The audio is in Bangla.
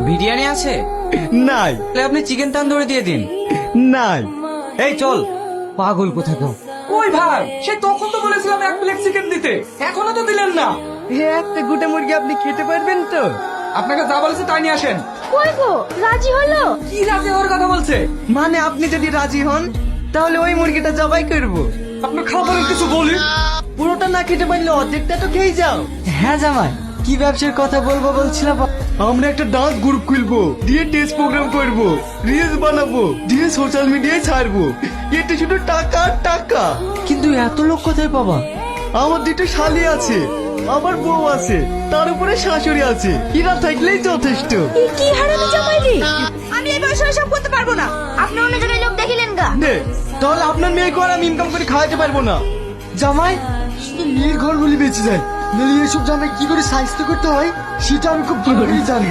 বিরিয়ানি আছে? নাই। তাহলে আপনি চিকেন তান্দুরি দিয়ে দিন। নাই। এই চল। পাগল কোথাকার। ওই ভাই, সে তখন তো বলেছিলাম 1 প্লেট চিকেন দিতে, এখনো তো দিলেন না। একটা গোটা মুরগি আপনি খেতে পারবেন তো? আপনাকে যা বলেছে তাই নিয়ে আসেন। কই গো, রাজি হলো? কি রাজি হওয়ার কথা বলছে? মানে আপনি যদি রাজি হন তাহলে ওই মুরগিটা জবাই করব। আপনার খাবারের কিছু বলি। পুরোটা না খেতে পারলে অর্ধেকটা তো খেয়ে যাও। হ্যাঁ জামাই, কি ব্যবসার কথা বলবো বলছিলাম? আমরা একটা ডান্স গ্রুপ খুলবো, দিয়ে টেস্ট প্রোগ্রাম করব, রিলস বানাবো, দিয়ে সোশ্যাল মিডিয়ায় ছাড়বো। এতে শুধু টাকা আর টাকা। কিন্তু এত লোক কোথায় পাবা? আমার দুটো শালি আছে, আমার বউ আছে, তার উপরে শাশুড়ি আছে, এরা থাকলেই যথেষ্ট। কি হারামি জামাই রে, আমি এই বয়সে সব করতে পারবো না। আপনি অন্য জায়গায় লোক দেখিলেন গা? নে, তাহলে আপনার মেয়েকে আর আমি ইনকাম করে খাওয়াতে পারবো না। জামাই, শুধু মেয়ের ঘর বলে বেঁচে যায়, নাহলে এসব জামাই কি করে স্বাস্থ্য করতে হয় সেটা আমি খুব ভালো করেই জানি।